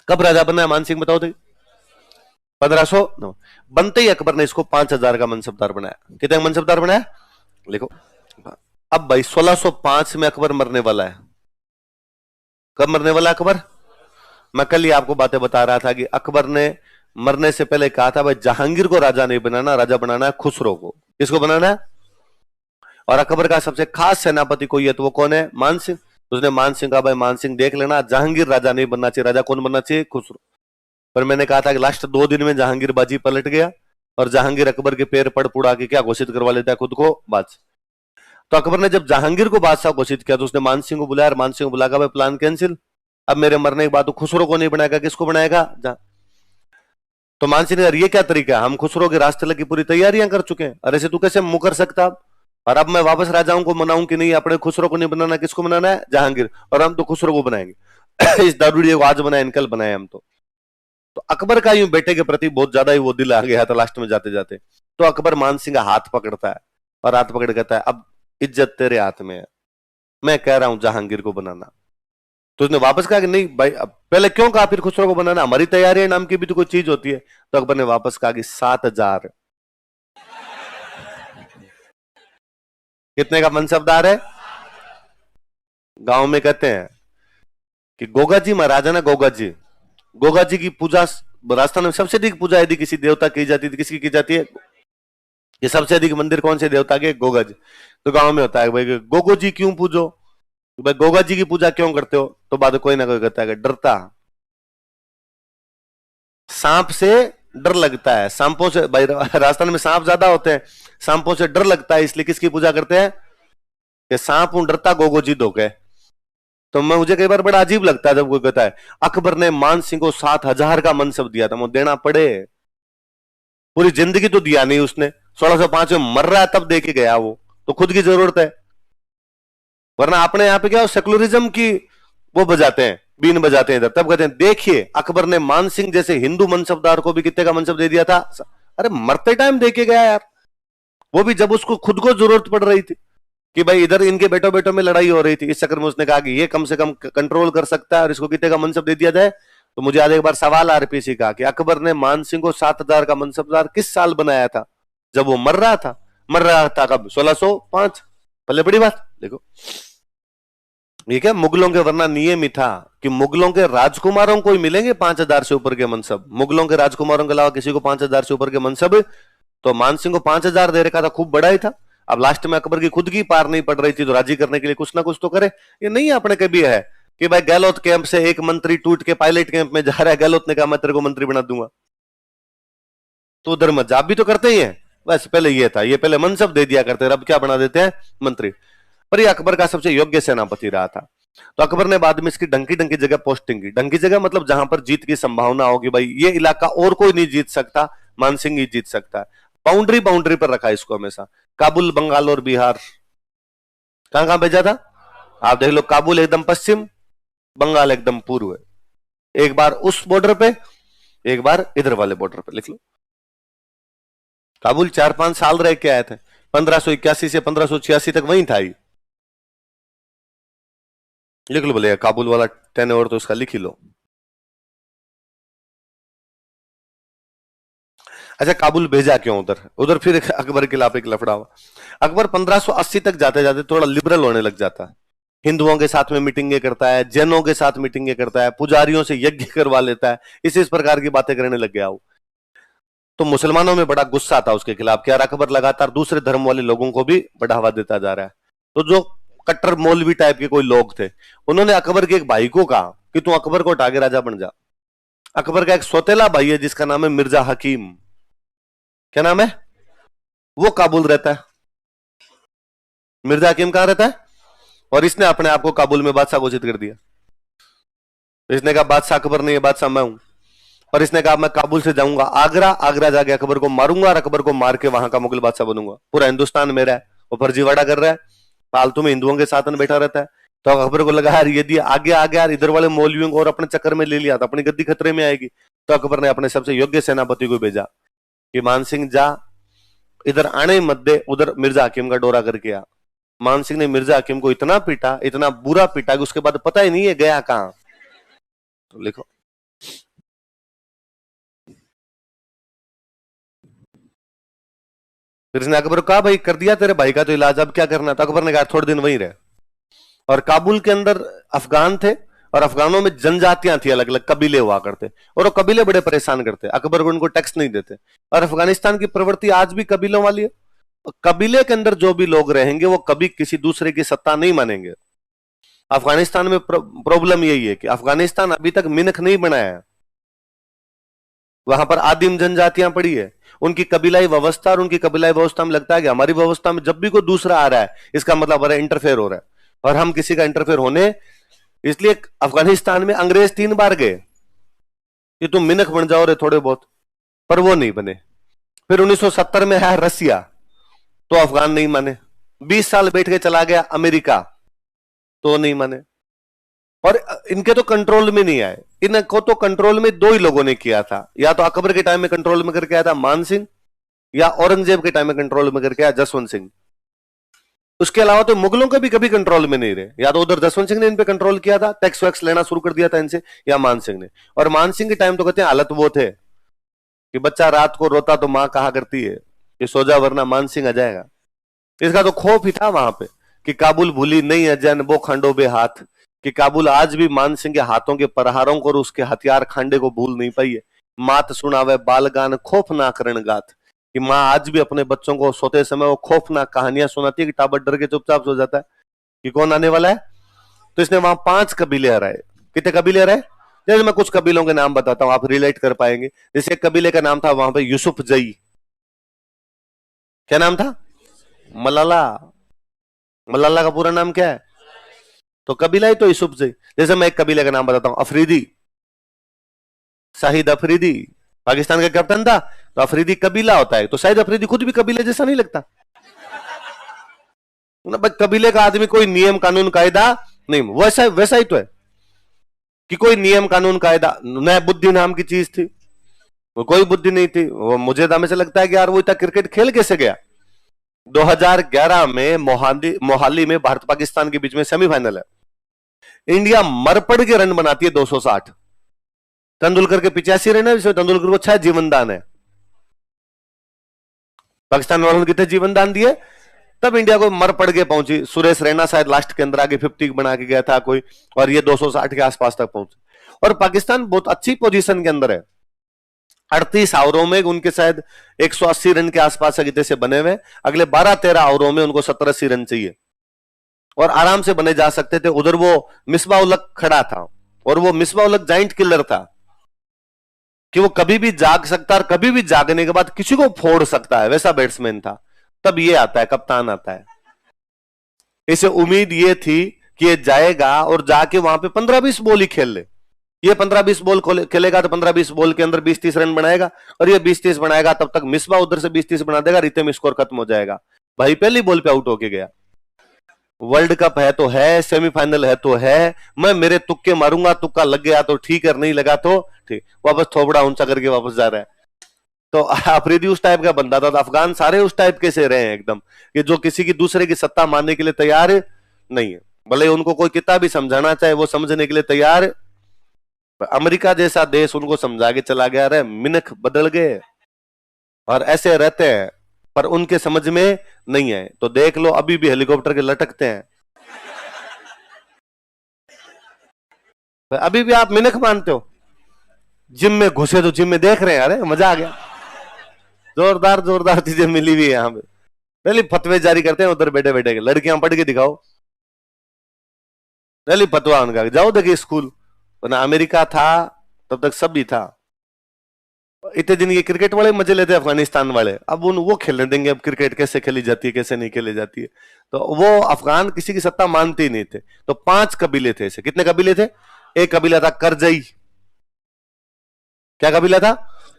कब राजा बना है मान सिंह, बताओ तो। 1509 बनते ही अकबर ने इसको 5000 का मनसबदार बनाया। कितने का मनसबदार बनाया, लिखो। अब भाई 1605 में अकबर मरने वाला है। कब मरने वाला अकबर? मैं कल ही आपको बातें बता रहा था कि अकबर ने मरने से पहले कहा था भाई जहांगीर को राजा नहीं बनाना, राजा बनाना है खुसरो को। किसको बनाना है? और अकबर का सबसे खास सेनापति कोई है तो वो कौन है? मान सिंह। तो उसने मान सिंह कहा भाई मान सिंह देख लेना, जहांगीर राजा नहीं बनना चाहिए, राजा कौन बनना चाहिए? खुसरो। पर मैंने कहा था कि लास्ट 2 दिन में जहांगीर बाजी पलट गया और जहांगीर अकबर के पैर पड़ पुड़ा के क्या घोषित करवा लेता है खुद को बादशाह। तो अकबर ने जब जहांगीर को बादशाह घोषित किया तो उसने मान सिंह को बुलाया और मान सिंह को बुलाकर भाई प्लान कैंसिल, अब मेरे मरने के बाद तो खुसरो को नहीं बनाएगा, किसको बनाएगा? तो मान सिंह ने ये क्या तरीका है, हम खुसरो के रास्ते लगी पूरी तैयारियां कर चुके हैं, अरे से तू कैसे मुकर सकता? और अब मैं वापस राजाओं को मनाऊं कि नहीं, अपने खुसरो को नहीं बनाना, किसको बनाना है? जहांगीर। और हम तो खुसरो को बनाएंगे इस दारूडिये को आज बनाए कल बनाए हम तो अकबर का यूं बेटे के प्रति बहुत ज्यादा ही वो दिल आ गया था लास्ट में जाते जाते। तो अकबर मान सिंह का हाथ पकड़ता है और हाथ पकड़ कहता है अब इज्जत तेरे हाथ में है, मैं कह रहा हूं जहांगीर को बनाना। तो उसने वापस कहा कि नहीं भाई, अब पहले क्यों कहा फिर खुसरो को बनाना, हमारी तैयारी नाम की भी तो कोई चीज होती है। तो अकबर ने वापस कहा कि 7000। कितने का मनसबदार है? गांव में कहते हैं कि गोगा जी महाराजा ना, गोगा जी की पूजा राजस्थान में सबसे अधिक पूजा यदि किसी देवता की जाती है, किसकी की जाती है? ये सबसे अधिक मंदिर कौन से देवता के? गोगा जी। तो गांव में होता है भाई गोगो जी क्यों पूजो, तो भाई गोगा जी की पूजा क्यों करते हो? तो बाद कोई ना कोई कहता है कि डरता, सांप से डर लगता है, सांपों से, भाई राजस्थान में सांप ज्यादा होते हैं, सांपों से डर लगता है, इसलिए किसकी पूजा करते हैं? कि सांप हूं डरता गोगो जी दो के। तो मैं मुझे कई बार बड़ा अजीब लगता है जब कोई कहता है अकबर ने मान सिंह को 7000 का मनसब दिया था, वो देना पड़े, पूरी जिंदगी तो दिया नहीं उसने, 1605 में मर रहा है तब दे के गया, वो तो खुद की जरूरत है। वरना अपने यहाँ पे क्या सेकुलरिज्म की वो बजाते हैं, बीन बजाते हैं इधर, तब कहते हैं देखिए अकबर ने मान सिंह जैसे हिंदू मनसबदार को भी कितने का मनसब दे दिया था। अरे मरते टाइम दे के गया यार, वो भी जब उसको खुद को जरूरत पड़ रही थी कि भाई इधर इनके बेटों बेटों में लड़ाई हो रही थी, इस चक्कर में उसने कहा कि ये कम से कम कंट्रोल कर सकता है और इसको कितने का मनसब दे दिया जाए। तो मुझे आज एक बार सवाल आरपीसी का कि अकबर ने मान सिंह को 7000 का मनसबदार किस साल बनाया था? जब वो मर रहा था। मर रहा था कब? 1605। पहले बड़ी बात देखो, ये क्या मुगलों के, वरना नियम ही था कि मुगलों के राजकुमारों को ही मिलेंगे 5000 से ऊपर के मनसब, मुगलों के राजकुमारों के अलावा किसी को 5000 से ऊपर के मनसब। तो मान सिंह को 5000 दे रखा था, खूब बड़ा ही था। अब लास्ट में अकबर की खुद की पार नहीं पड़ रही थी तो राजी करने के लिए कुछ ना कुछ तो करे। ये नहीं अपने कभी है कि भाई गहलोत कैंप से एक मंत्री टूट के पायलट कैंप में जा रहा है, गहलोत ने कहा मैं तेरे को मंत्री बना दूंगा, तो उधर मजाक भी तो करते ही है। बस पहले ये था, ये पहले मनसब दे दिया करते, अब क्या बना देते हैं? मंत्री। पर ये अकबर का सबसे योग्य सेनापति रहा था। तो अकबर ने बाद में इसकी डंकी डंकी जगह पोस्टिंग की। डंकी जगह मतलब जहां पर जीत की संभावना होगी, भाई ये इलाका और कोई नहीं जीत सकता, मान सिंह ही जीत सकता है। बाउंड्री बाउंड्री पर रखा इसको हमेशा। काबुल, बंगाल और बिहार, कहां कहां भेजा था आप देख लो। काबुल एकदम पश्चिम, बंगाल एकदम पूर्व है। एक बार उस बॉर्डर पे, एक बार इधर वाले बॉर्डर पे, लिख लो। काबुल 4-5 साल रह के आए थे, 1581 से 1586 तक वहीं था ही। लिख लो बोले काबुल वाला टेन्योर तो उसका लिख ही लो। अच्छा काबुल भेजा क्यों उधर? उधर फिर अकबर के खिलाफ एक लफड़ा हुआ। अकबर 1580 तक जाते जाते थोड़ा लिबरल होने लग जाता है, हिंदुओं के साथ में मीटिंगें करता है, जैनों के साथ मीटिंगें करता है, पुजारियों से यज्ञ करवा लेता है, इस प्रकार की बातें करने लग गया वो। तो मुसलमानों में बड़ा गुस्सा था उसके खिलाफ कि यार अकबर लगातार दूसरे धर्म वाले लोगों को भी बढ़ावा देता जा रहा है। तो जो कट्टर मौलवी टाइप के कोई लोग थे, उन्होंने अकबर के एक भाई को कहा कि तू अकबर को हटा के राजा बन जा। अकबर का एक सौतेला भाई है जिसका नाम है मिर्जा हकीम। क्या नाम है? वो काबुल रहता है। मिर्जा हकीम कहां रहता है? और इसने अपने आप को काबुल में बादशाह घोषित कर दिया। इसने कहा बादशाह अकबर नहीं है, बादशाह मैं हूं। और इसने कहा मैं काबुल से जाऊंगा आगरा, आगरा जाके अकबर को मारूंगा और अकबर को मार के वहां का मुगल बादशाह बनूंगा, पूरा हिंदुस्तान मेरा है। वो फर्जीवाड़ा कर रहा है, फालतू में हिंदुओं के साथ में बैठा रहता है। तो अकबर को लगा यार यदि आगे आगे यार इधर वाले मौलवियों को और अपने चक्कर में ले लिया तो अपनी गद्दी खतरे में आएगी। तो अकबर ने अपने सबसे योग्य सेनापति को भेजा कि मान सिंह जा, इधर आने मत दे, उधर मिर्जा हकीम का डोरा करके आ। मान सिंह ने मिर्जा हकीम को इतना पीटा, इतना बुरा पीटा कि उसके बाद पता ही नहीं है गया कहां। तो लिखो फिर इसने अकबर को कहा भाई कर दिया तेरे भाई का तो इलाज, अब क्या करना? तो अकबर ने कहा थोड़े दिन वहीं रहे। और काबुल के अंदर अफगान थे और अफगानों में जनजातियां थी, अलग अलग कबीले हुआ करते, और वो कबीले बड़े परेशान करते, अकबर को उनको टैक्स नहीं देते। और अफगानिस्तान की प्रवृत्ति आज भी कबीलों वाली है। कबीले के अंदर जो भी लोग रहेंगे वो कभी किसी दूसरे की सत्ता नहीं मानेंगे। अफगानिस्तान में प्रॉब्लम यही है कि अफगानिस्तान अभी तक मिनख नहीं बनाया है। वहां पर आदिम जनजातियां पड़ी है, उनकी कबीलाई व्यवस्था, और उनकी कबीलाई व्यवस्था में लगता है कि हमारी व्यवस्था में जब भी कोई दूसरा आ रहा है इसका मतलब हमारा इंटरफेयर हो रहा है, और हम किसी का इंटरफेयर होने, इसलिए अफगानिस्तान में अंग्रेज 3 बार गए कि तुम मिनख बन जाओ रे थोड़े बहुत, पर वो नहीं बने। फिर 1970 में है रसिया, तो अफगान नहीं माने। 20 साल बैठ के चला गया अमेरिका, तो नहीं माने। और इनके तो कंट्रोल में नहीं आए। इनको तो कंट्रोल में 2 ही लोगों ने किया था, या तो अकबर के टाइम में कंट्रोल में करके आया था मान सिंह, या औरंगजेब के टाइम में कंट्रोल में करके आया जसवंत सिंह। उसके अलावा तो मुगलों के भी कभी कंट्रोल में नहीं रहे। या तो उधर जसवंत सिंह ने इन पे कंट्रोल किया था, टैक्स वैक्स लेना शुरू कर दिया था इनसे, या मान सिंह ने। और मान सिंह के टाइम तो कहते हैं हालत वो थे कि बच्चा रात को रोता तो मां कहा करती है कि सो जा वरना मान सिंह आ जाएगा। इसका तो खौफ ही था वहां पे कि काबुल भूली नहीं अजैन वो खांडो बे हाथ, कि काबुल आज भी मान सिंह के हाथों के प्रहारों को और उसके हथियार खांडे को भूल नहीं पाई है। मात सुनावे बालगान खौफनाक रणगात, कि माँ आज भी अपने बच्चों को सोते समय वो खौफनाक कहानियां सुनाती है कि टाबर डर के चुपचाप सो जाता है कि कौन आने वाला है। तो इसने वहां 5 कबीले हराए। कितने कबीले हराए? जैसे मैं कुछ कबीलों के नाम बताता हूं, आप रिलेट कर पाएंगे। जैसे एक कबीले का नाम था वहां पे यूसुफ जई। क्या नाम था? मलाला। मलाला का पूरा नाम क्या है? तो कबीला ही तो यूसुफ जई। जैसे मैं एक कबीले का नाम बताता हूं, अफरीदी। शाहिद अफरीदी पाकिस्तान का कैप्टन था, तो अफरीदी कबीला होता है। तो शाहिद अफरीदी खुद भी कबीले जैसा नहीं लगता ना? कबीले का आदमी कोई नियम कानून कायदा नहीं, वैसा वैसा ही तो है कि कोई नियम कानून कायदा न, बुद्धि नाम की चीज थी, वो कोई बुद्धि नहीं थी। वो मुझे हमेशा लगता है कि यार वो इतना क्रिकेट खेल कैसे गया। 2011 में मोहाली में भारत पाकिस्तान के बीच में सेमीफाइनल है, इंडिया मरपड़ के रन बनाती है 260, तेंदुलकर के 85 रन है, जिसमें तेंदुलकर को 6 जीवनदान है। पाकिस्तान वालों ने कितने जीवनदान दिए? तब इंडिया को मर पड़ के पहुंची। सुरेश रैना शायद लास्ट के अंदर आगे 50 बना के गया था कोई, और ये 260 के आसपास तक पहुंचे। और पाकिस्तान बहुत अच्छी पोजीशन के अंदर है। 38 ओवरों में उनके शायद 180 रन के आसपास से बने हुए। अगले 12-13 ओवरों में उनको 70-80 रन चाहिए और आराम से बने जा सकते थे। उधर वो मिसबा उल हक खड़ा था, और वो मिसबा उल हक जाइंट किलर था कि वो कभी भी जाग सकता है और कभी भी जागने के बाद किसी को फोड़ सकता है, वैसा बैट्समैन था। तब ये आता है, कप्तान आता है। इसे उम्मीद ये थी कि ये जाएगा और जाके वहां पे 15-20 बॉल ही खेल ले। ये 15-20 बॉल खेलेगा तो 15-20 बॉल के अंदर 20-30 रन बनाएगा, और ये 20-30 बनाएगा, तब तक मिसबा उधर से 20-30 बना देगा, रिते में स्कोर खत्म हो जाएगा। भाई पहली बॉल पे आउट होके गया। वर्ल्ड कप है तो है, सेमीफाइनल है तो है, मैं मेरे तुक्के मारूंगा, तुक्का लग गया तो ठीक है, नहीं लगा तो ठीक। वापस थोबड़ा ऊंचा करके वापस जा रहा है। तो अफरीदी उस टाइप का बंदा था। तो अफगान सारे उस टाइप के से रहे हैं एकदम, कि जो किसी की दूसरे की सत्ता मानने के लिए तैयार नहीं है, भले उनको कोई कितना भी समझाना चाहे वो समझने के लिए तैयार। अमेरिका जैसा देश उनको समझा के चला गया, रहे मिनख बदल गए और ऐसे रहते हैं, पर उनके समझ में नहीं है। तो देख लो अभी भी हेलीकॉप्टर के लटकते हैं, अभी भी आप मिनख मानते हो। जिम में घुसे तो जिम में देख रहे हैं, अरे मजा आ गया, जोरदार जोरदार चीजें मिली हुई है यहाँ पे। पहले फतवे जारी करते हैं उधर बैठे बैठे, लड़कियां पढ़ के दिखाओ, पहले फतवा उनका, जाओ देखिए स्कूल। वरना अमेरिका था तब तक सब भी था। इतने दिन ये क्रिकेट वाले मजे लेते अफगानिस्तान वाले, अब वो खेलने देंगे अब क्रिकेट कैसे खेली जाती है कैसे नहीं खेली जाती है। तो वो अफगान किसी की सत्ता मानते ही नहीं थे। तो 5 कबीले थे ऐसे। कितने कबीले थे? एक कबीला था करजई। क्या कबीला था?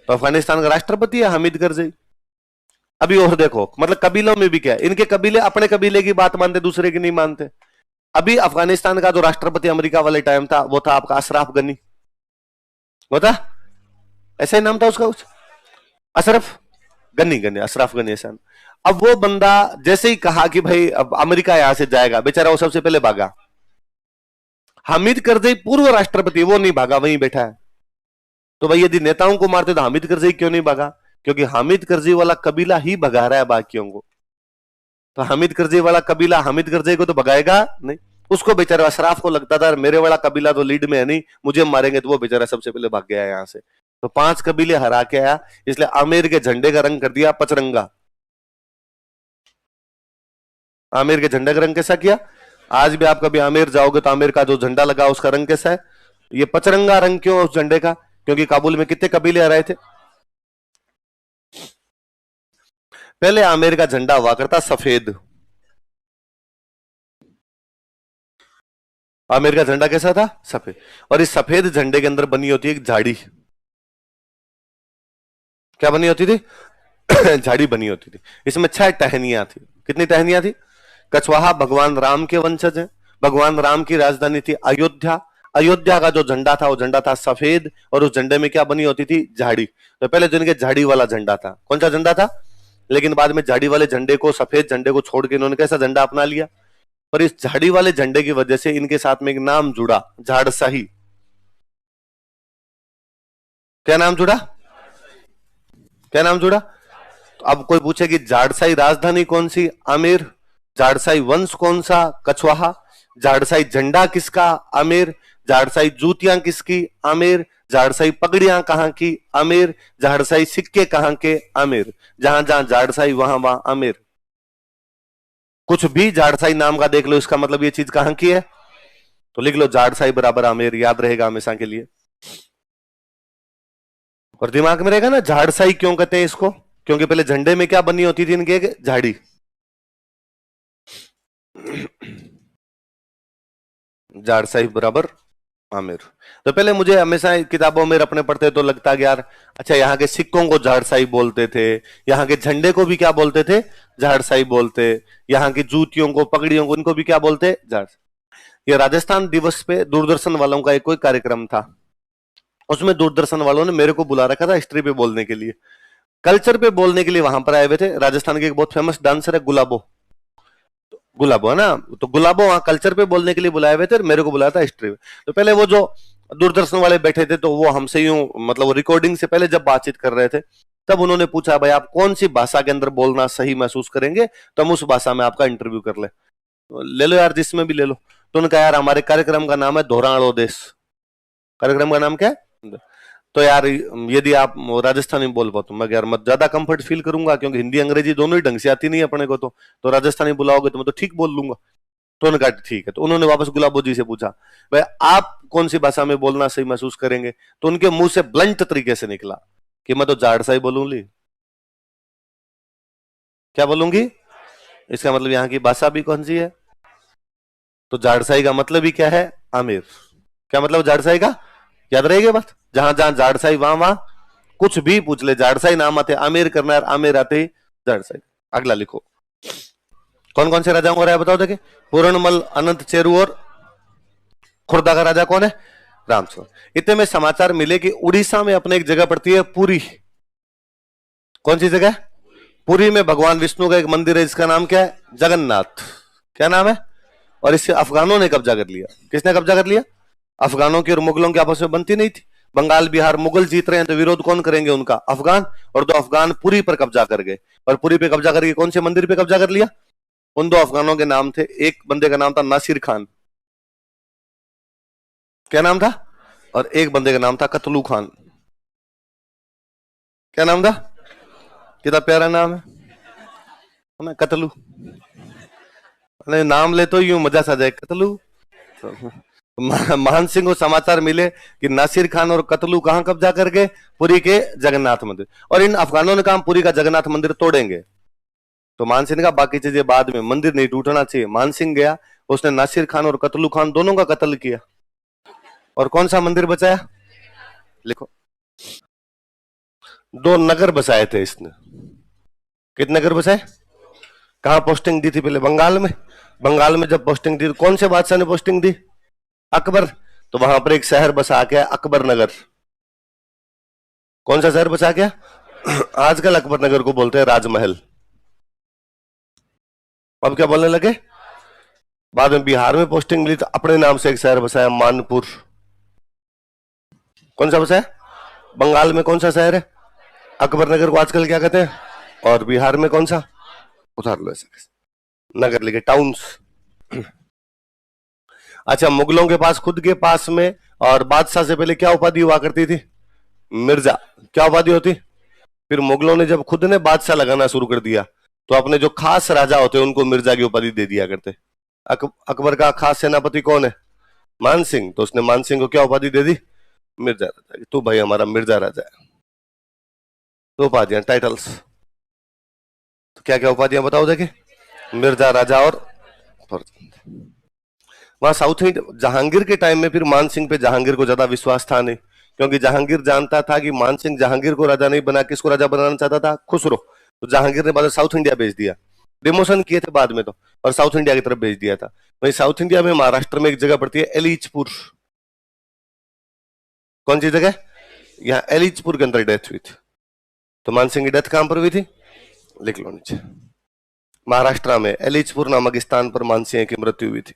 तो अफगानिस्तान का राष्ट्रपति है हामिद करजई। अभी और देखो, मतलब कबीलों में भी क्या है, इनके कबीले अपने कबीले की बात मानते, दूसरे की नहीं मानते। अभी अफगानिस्तान का जो राष्ट्रपति अमेरिका वाले टाइम था वो था आपका अशरफ गनी, वो था, ऐसा ही नाम था उसका कुछ, अशरफ गनी, गनी अशरफ गनी ऐसा। अब वो बंदा जैसे ही कहा कि भाई अब अमेरिका यहां से जाएगा, बेचारा वो सबसे पहले भागा। हामिद करजई पूर्व राष्ट्रपति, वो नहीं भागा, वहीं बैठा है। तो भाई यदि नेताओं को मारते तो हामिद करजई क्यों नहीं भागा? क्योंकि हामिद करजी वाला कबीला ही भगा रहा है बाकियों को। तो हामिद करजी वाला कबीला हामिद करजी को तो भगाएगा नहीं, उसको बेचारा अशराफ को लगता था मेरे वाला कबीला तो लीड में है नहीं, मुझे मारेंगे, तो वो बेचारा सबसे पहले भाग गया यहाँ से। तो 5 कबीले हरा के आया, इसलिए आमिर के झंडे का रंग कर दिया पचरंगा। आमिर के झंडे का रंग कैसा किया? आज भी आप कभी आमिर जाओगे तो आमिर का जो झंडा लगा उसका रंग कैसा है? ये पचरंगा रंग क्यों उस झंडे का? क्योंकि काबुल में कितने कबीले आ रहे थे। पहले आमिर का झंडा हुआ करता सफेद। आमिर का झंडा कैसा था? सफेद। और इस सफेद झंडे के अंदर बनी होती है एक झाड़ी। क्या बनी होती थी? झाड़ी बनी होती थी। इसमें 6 टहनियां थी। कितनी टहनियां थी? कछवाहा भगवान राम के वंशज हैं। भगवान राम की राजधानी थी अयोध्या। अयोध्या का जो झंडा था वो झंडा था सफेद, और उस झंडे में क्या बनी होती थी? झाड़ी। तो पहले जो इनके झाड़ी वाला झंडा था, कौन सा झंडा था? लेकिन बाद में झाड़ी वाले झंडे को, सफेद झंडे को छोड़ के इन्होंने कैसा झंडा अपना लिया? पर इस झाड़ी वाले झंडे की वजह से इनके साथ में एक नाम जुड़ा, झाड़साही। क्या नाम जुड़ा? क्या नाम जुड़ा? तो अब कोई पूछे कि झाड़साई राजधानी कौन सी? आमेर। झाड़साई वंश कौन सा? कछवाहा। झाड़साई झंडा किसका? आमेर। झाड़साई जूतियां किसकी? आमेर। झाड़साई पगड़ियां कहां की? आमेर। झाड़साई सिक्के कहां के? आमेर। जहां जहां झाड़साई वहां वहां आमेर। कुछ भी झाड़साई नाम का देख लो, इसका मतलब ये चीज कहां की है? तो लिख लो झाड़साई बराबर आमेर, याद रहेगा हमेशा के लिए। और दिमाग में रहेगा ना झाड़साई क्यों कहते हैं इसको? क्योंकि पहले झंडे में क्या बनी होती थी इनके? झाड़ी। झाड़साई बराबर आमिर। तो पहले मुझे हमेशा किताबों में अपने पढ़ते तो लगता कि यार अच्छा यहाँ के सिक्कों को झाड़साई बोलते थे, यहाँ के झंडे को भी क्या बोलते थे? झाड़साई बोलते। यहाँ की जूतियों को, पगड़ियों को, इनको भी क्या बोलते? झाड़। ये राजस्थान दिवस पे दूरदर्शन वालों का एक कोई कार्यक्रम था, उसमें दूरदर्शन वालों ने मेरे को बुला रखा था हिस्ट्री पे बोलने के लिए, कल्चर पे बोलने के लिए वहां पर आए हुए थे। राजस्थान के एक बहुत फेमस डांसर है गुलाबो। गुलाबो है ना, तो गुलाबो वहां कल्चर पे बोलने के लिए बुलाए हुए थे, मेरे को बुलाया था हिस्ट्री में। तो पहले वो जो दूरदर्शन वाले बैठे थे, तो वो हमसे यूं मतलब रिकॉर्डिंग से पहले जब बातचीत कर रहे थे, तब उन्होंने पूछा भाई आप कौन सी भाषा के अंदर बोलना सही महसूस करेंगे, तो हम उस भाषा में आपका इंटरव्यू कर ले। तो ले लो यार, जिसमें भी ले लो। तो उन्होंने कहा यार हमारे कार्यक्रम का नाम है धोराणो देश। कार्यक्रम का नाम क्या है? तो यार यदि आप राजस्थानी बोल पाओ तो मैं यार मत ज्यादा कंफर्ट फील करूंगा, क्योंकि हिंदी अंग्रेजी दोनों ही ढंग से आती नहीं है अपने को, तो राजस्थानी बुलाओगे तो मैं तो ठीक बोल लूंगा। तो उन्होंने कहा ठीक है। तो उन्होंने वापस गुलाबो जी से पूछा भाई आप कौन सी भाषा में बोलना सही महसूस करेंगे? तो उनके मुंह से ब्लंट तरीके से निकला कि मैं तो झाड़साई बोलूंगी। क्या बोलूंगी? इसका मतलब यहाँ की भाषा भी कौन सी है? तो झाड़साई का मतलब ही क्या है? आमिर। क्या मतलब झाड़साई का? याद रहेगी बात, जहां जहां झाड़साई वहां वहां कुछ भी पूछ ले, झाड़साई नाम आते आमिर करना है, आमिर आते ही झाड़साई। अगला लिखो, कौन कौन से राजाओं को राय बताओ देखे? पूरणमल, अनंत चेरू और खुर्दा का राजा कौन है? रामचंद्र। इतने में समाचार मिले कि उड़ीसा में अपने एक जगह पड़ती है पुरी। कौन सी जगह? पुरी में भगवान विष्णु का एक मंदिर है जिसका नाम क्या है? जगन्नाथ। क्या नाम है? और इससे अफगानों ने कब्जा कर लिया। किसने कब्जा कर लिया? अफगानों की और मुगलों की आपस में बनती नहीं थी। बंगाल बिहार मुगल जीत रहे हैं तो विरोध कौन करेंगे उनका? अफगान। और दो अफगान पुरी पर कब्जा कर गए, और पुरी पे कब्जा करके कौन से मंदिर पे कब्जा कर लिया? उन दो अफगानों के नाम थे, एक बंदे का नाम था नासिर खान। क्या नाम था? और एक बंदे का नाम था कतलू खान। क्या नाम था? कितना प्यारा नाम है, कतलू। नाम ले तो यूं मजा सा जाए, कतलू। मान सिंह को समाचार मिले कि नासिर खान और कतलू कहां कब्जा कर गए? पुरी के जगन्नाथ मंदिर। और इन अफगानों ने कहा पुरी का जगन्नाथ मंदिर तोड़ेंगे। तो मान सिंह ने कहा बाकी चीजें बाद में, मंदिर नहीं टूटना चाहिए। मान सिंह गया, उसने नासिर खान और कतलू खान दोनों का कत्ल किया। और कौन सा मंदिर बचाया? लिखो, 2 नगर बसाए थे इसने। कितने नगर बसाए? कहां पोस्टिंग दी थी पहले? बंगाल में। बंगाल में जब पोस्टिंग दी तो कौन से बादशाह ने पोस्टिंग दी? अकबर। तो वहां पर एक शहर बसा के अकबर नगर। कौन सा शहर बसा के? आजकल अकबर नगर को बोलते हैं राजमहल। अब क्या बोलने लगे? बाद में बिहार में पोस्टिंग मिली तो अपने नाम से एक शहर बसाया, मानपुर। कौन सा बसाया? बंगाल में कौन सा शहर है? अकबर नगर को आजकल क्या कहते हैं? और बिहार में कौन सा? उधार लो ऐसे नगर लिखे, टाउन्स। अच्छा, मुगलों के पास खुद के पास में और बादशाह से पहले क्या उपाधि हुआ करती थी? मिर्जा। क्या उपाधि होती? फिर मुगलों ने जब खुद ने बादशाह लगाना शुरू कर दिया तो अपने जो खास राजा होते हैं उनको मिर्जा की उपाधि दे दिया करते। अकबर का खास सेनापति कौन है? मान सिंह। तो उसने मान सिंह को क्या उपाधि दे दी? मिर्जा राजा। तू भाई हमारा मिर्जा राजा है। तो उपाधियां, टाइटल्स। तो क्या क्या उपाधियां बताओ देखे? मिर्जा राजा और फर्जंद। वहां साउथ इंडिया जहांगीर के टाइम में फिर मान सिंह पे जहांगीर को ज्यादा विश्वास था नहीं, क्योंकि जहांगीर जानता था कि मान सिंह जहांगीर को राजा नहीं बना, किसको राजा बनाना चाहता था? खुसरो। तो जहांगीर ने बाद में साउथ इंडिया भेज दिया, डिमोशन किए थे बाद में तो, और साउथ इंडिया की तरफ भेज दिया था। वही साउथ इंडिया में महाराष्ट्र में एक जगह पड़ती है एलिचपुर। कौन सी जगह? यहाँ एलिचपुर के अंदर डेथ हुई थी। तो मान सिंह की डेथ कहां पर हुई थी? लिख लो नीचे। महाराष्ट्र में एलिचपुर नामक स्थान पर मान सिंह की मृत्यु हुई थी।